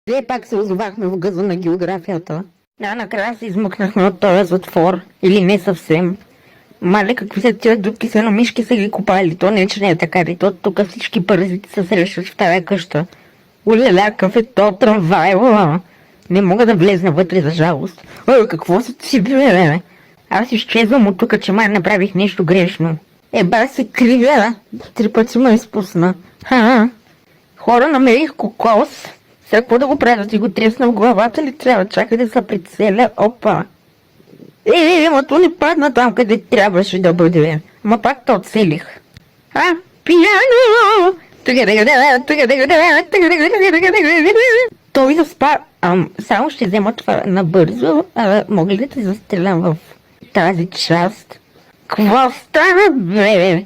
Все пак се озовахме в гъза на географията. Накрая се измъкнахме от този затвор. Или не съвсем. Мале, какви са тия дупки, са на мишки са ги копали. То не, че не е така. И то тук всички паразити се срещат в тая къща. Оляля, какъв е то трамвай, не мога да влезна вътре, за жалост. Какво се си бе? Аз изчезвам от тук, че май направих нещо грешно. Еба се кривя. 3 пъти ме изпусна. Хора, намерих кокос. Сега какво да го правя? Да ти го тресна в главата ли трябва? Чакай да се прицеля. Опа. Ама то не падна там, къде трябваше да бъде. Ма пак то целих. Пияно! Той заспа. Само ще взема това набързо. Мога ли да те застрелям в тази част? Какво стана, бе?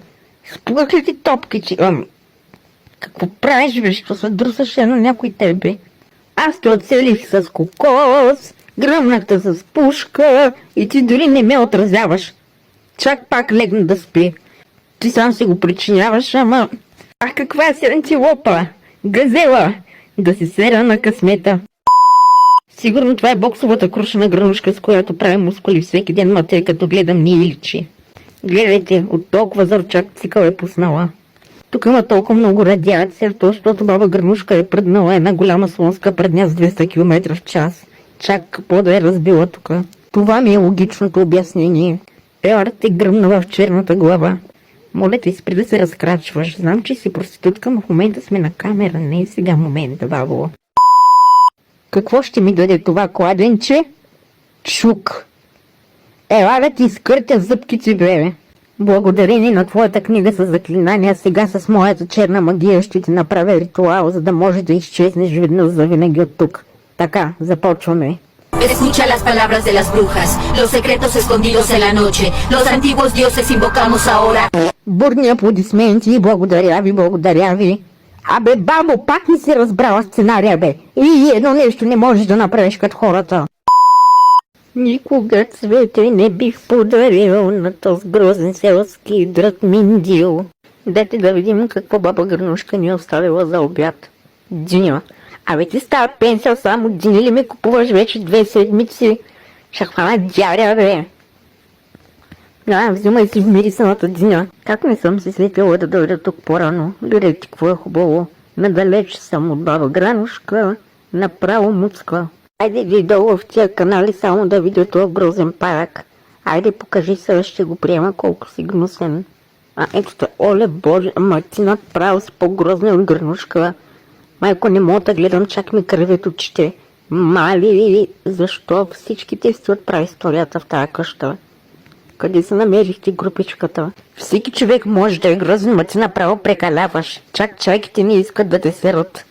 Спугах ли ти топкичи? Какво правиш, бе? Що се друсаше на някой тебе? Аз те оцелих с кокос, гръмнахте с пушка и ти дори не ме отразяваш. Чак пак легна да спи. Ти сам си го причиняваш, ама... каква си антилопа? Газела! Да си сера на късмета. Сигурно това е боксовата крушена гранушка, с която прави мускули всеки ден, ма тъй като гледам ни личи. Гледайте, от толкова зарчак цикъл е пуснала. Тук има толкова много радиация, защото баба Гранушка е пръднала една голяма слонска предня с 200 км в час. Чак какво да е разбила тук. Това ми е логичното обяснение. Елара те гръмнала в черната глава. Моля те, спри да се разкрачваш. Знам, че си проститутка, но в момента сме на камера. Не е сега момента, бабо. Какво ще ми даде това кладенче? Чук. Ела да ти изкъртя зъбките, бе. Благодарение на твоята книга с заклинания, сега с моята черна магия ще ти направя ритуал, за да може да изчезнеш веднъж завинаги от тук. Така, започваме. Escucha las palabras de las brujas, los secretos escondidos en la noche, los antiguos dioses invocamos ahora. Бурни аплодисменти, благодаря ви, благодаря ви. Абе, бабо, пак не си разбрала сценария, бе. И едно нещо не можеш да направиш като хората. Никога цвете не бих подарил на този грозен селски дрът Миндил. Дайте да видим какво баба Гранушка ни е оставила за обяд. Диня. Абе ти става пенсия само дини ли ме купуваш вече 2 седмици? Ще хвана дяря, бе. Взимай си в мирисаната диня. Как не съм се сетила да дойда тук по-рано? Гледайте какво е хубаво. Надалеч съм от баба Гранушка. Направо муцка. Айде ви долу в тия канали само да видя този грозен парак. Айде покажи се, ще го приема колко си гнусен. Ето те, оле боже, ама ти направо си по-грозна от Гранушка. Майко, не мога да гледам, чак ми кървят очите. Мали, защо всичките стоят прави историята в тази къща? Къде се намерихте групичката? Всеки човек може да е грозен, ма ти направо прекаляваш. Чак чайките не искат да те серат.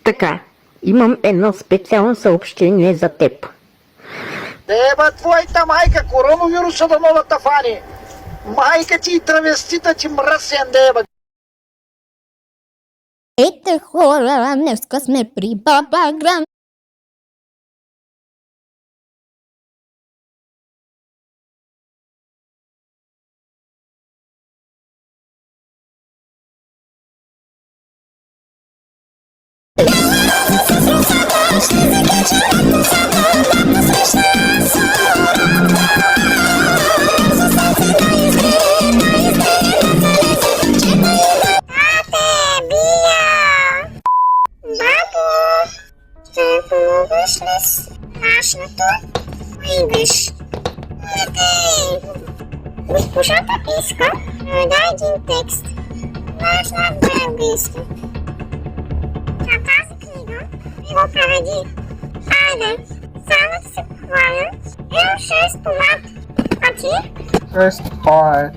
Така, имам едно специално съобщение за теб. Еба твоята майка, коронавируса да новата фани. Майка ти и травестита ти мръсен, деба. Ете хора, днеска сме при баба Гран. Помогнеш ли с хашното? Идеш. Госпожата иска да даде един текст. Знаеш на английски. А тази книга ми го преведи. Хайде, само да се похваля. Имам 6 томат. А ти? 6 пае.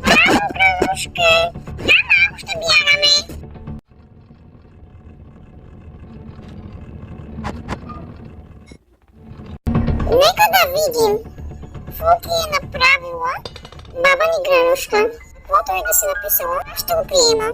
Браво, Гранушке. Я малко ще бягаме. Нека да видим какво ти е направила баба ни Гранушка. Каквото и да си написала, ще го приема.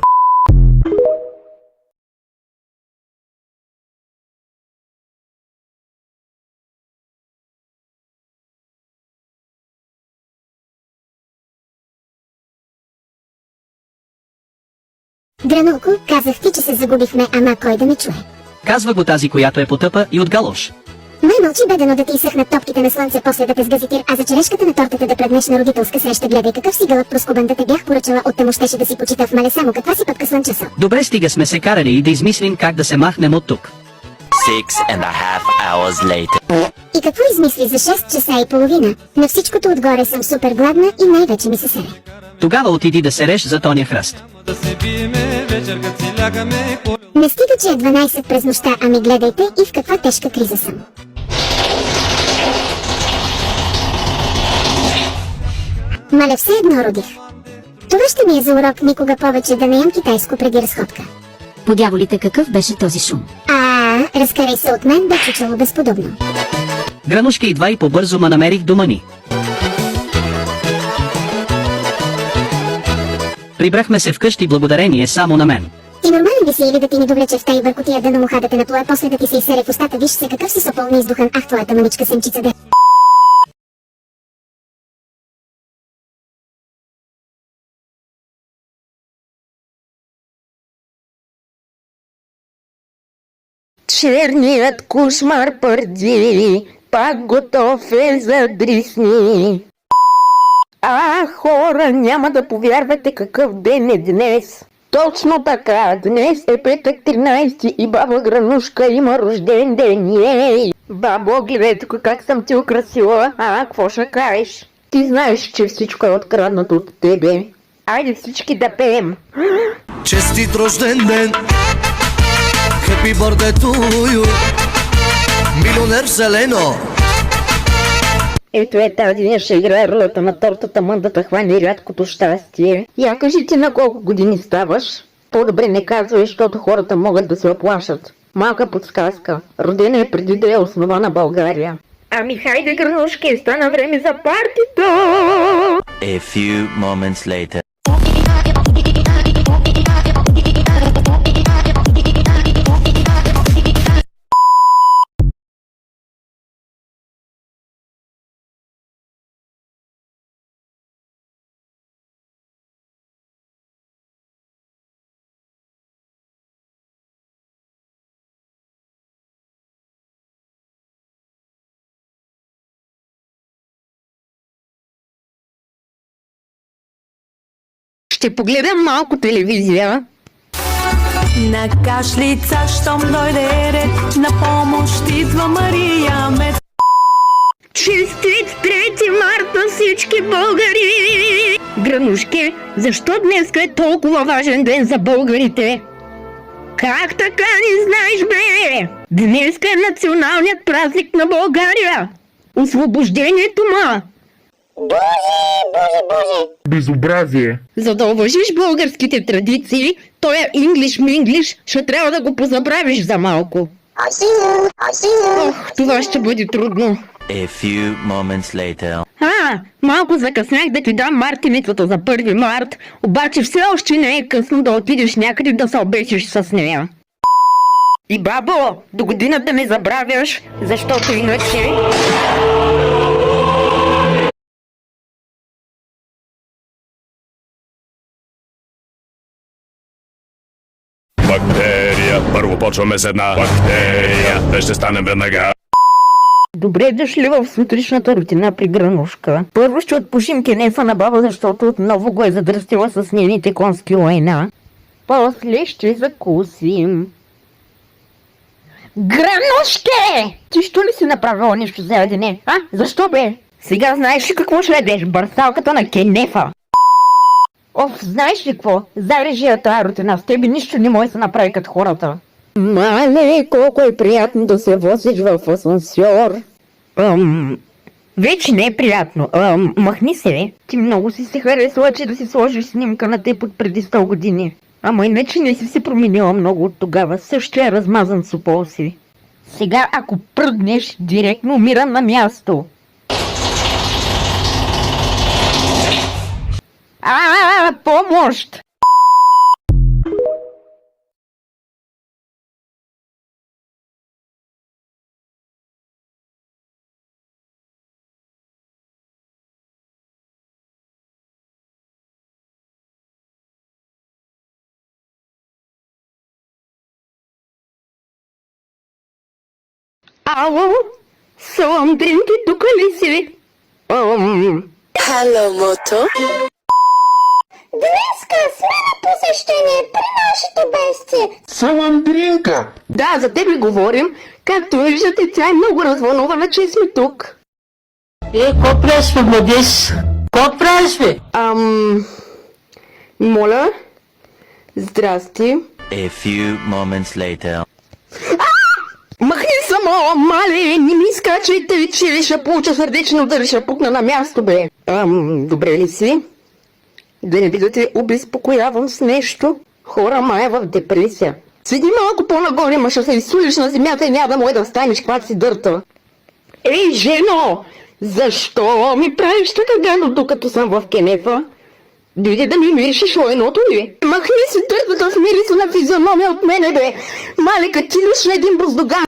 Гранулко, казах ти, че се загубихме, ама кой да ме чуе? Казва го тази, която е потъпа и от галош. Май мълчи бедено да ти изсъхнат топките на слънце, после да те сгазитир, а за черешката на тортата да преднеш на родителска среща, гледай какъв си гълъб проскубан да те бях поръчала, оттам щеше да си почита в мале, само каква си пътка слънчесо. Добре, стига сме се карали и да измислим как да се махнем от тук. 6.5 hours later. И какво измисли за 6 часа и половина? На всичкото отгоре съм супер гладна и най-вече ми се сере. Тогава отиди да се реш за тоня хръст. Не стига, че е 12 през нощта, ами гледайте и в каква тежка криза съм. Маля, все едно родих. Това ще ми е за урок никога повече да не ям китайско преди разходка. По дяволите, какъв беше този шум? Разкарай се от мен, бе чучело безподобно. Гранушка идва и побързо ма намерих дома ни. Прибрахме се вкъщи благодарение само на мен. И нормален ли си или да ти ни довлече в тая бъркотия да намуха да те наплоя, после да ти се изсере в устата, виж се какъв си сопъл неиздухан, ах твоята маничка семчица де. Черният кошмар пърди, пак готов е за дрисни. Хора, няма да повярвате какъв ден е днес. Точно така, днес е петък 13 и баба Гранушка има рожден ден. Ей! Бабо, гледай тук как съм ти украсила. Какво ще кажеш? Ти знаеш, че всичко е откраднато от тебе. Айде всички да пеем. Честит рожден ден! Happy birthday to you! Милионер Селено! Ето тази ден ще играе ролята на тортата, мъндата хване рядкото щастие. Я кажи ти на колко години ставаш? По-добре не казвай, защото хората могат да се оплашат. Малка подсказка. Родена е преди да е основана България. Ами хайде, Гранушки, стана време за партито! A few moments later. Ще погледам малко телевизия. На кашлица, щом дойде ред, на помощ идва Мария Мец. Честит 3 март на всички българи! Гранушки, защо днес е толкова важен ден за българите? Как така не знаеш, бе? Днес е националният празник на България! Освобождението ма! Безобразие. За да уважиш българските традиции, той е инглиш-минглиш, ще трябва да го позабравиш за малко. Това ще бъде трудно. A few moments later. Малко закъснях да ти дам мартиницата за 1 март, обаче все още не е късно да отидеш някъде да се обесиш с нея. И бабо, до година да не забравяш, защото иначе... Бактерия. Първо почваме с една бактерия. Те ще станем веднага. Добре дошли в сутрешната рутина при Гранушка. Първо ще отпушим кенефа на баба, защото отново го е задръстила с нейните конски лайна. После ще закусим. Гранушке! Ти що ли си направила нещо за ядене? Защо бе? Сега знаеш ли какво ще ядеш? Бърсалката на кенефа. Знаеш ли какво? Зарежи я тая рутина. С тебе нищо не може да се направи като хората. Мале, колко е приятно да се возиш в асансьор. Вече не е приятно. Махни се. Ти много си се харесала, че да си сложиш снимка на теб от преди 100 години. Ама иначе не си се променила много от тогава. Същия размазан супол си. Сега ако пръднеш, директно умирам на място. Помощ! Ало? Салам, дринки, тук ли си? Хало, мото. Днеска сме на посещение при нашето бестие. Саламдринка! Да, за тебе говорим. Както виждате, тя е много развълнувана, че сме тук. Ко правиш, бе, младеж? Ко правиш, бе? Моля? Здрасти. A few moments later. Махни само, мале, не ми скачайте, че ли ще получа сърдечен удар и ще пукна на място, бе. Добре ли си? Да не би да те обезпокоявам с нещо? Хора, май е в депресия. Седи малко по-нагоре, ма ще се изсулиш на земята и няма да може да станеш, когато си дърта. Ей, жено! Защо ми правиш така гадно, докато съм в кенефа? Дойде да ми миришиш лойното ли? Махни си дъртата с мириса на физиономия от мене, бе! Малека, ти лиш на един буздоган!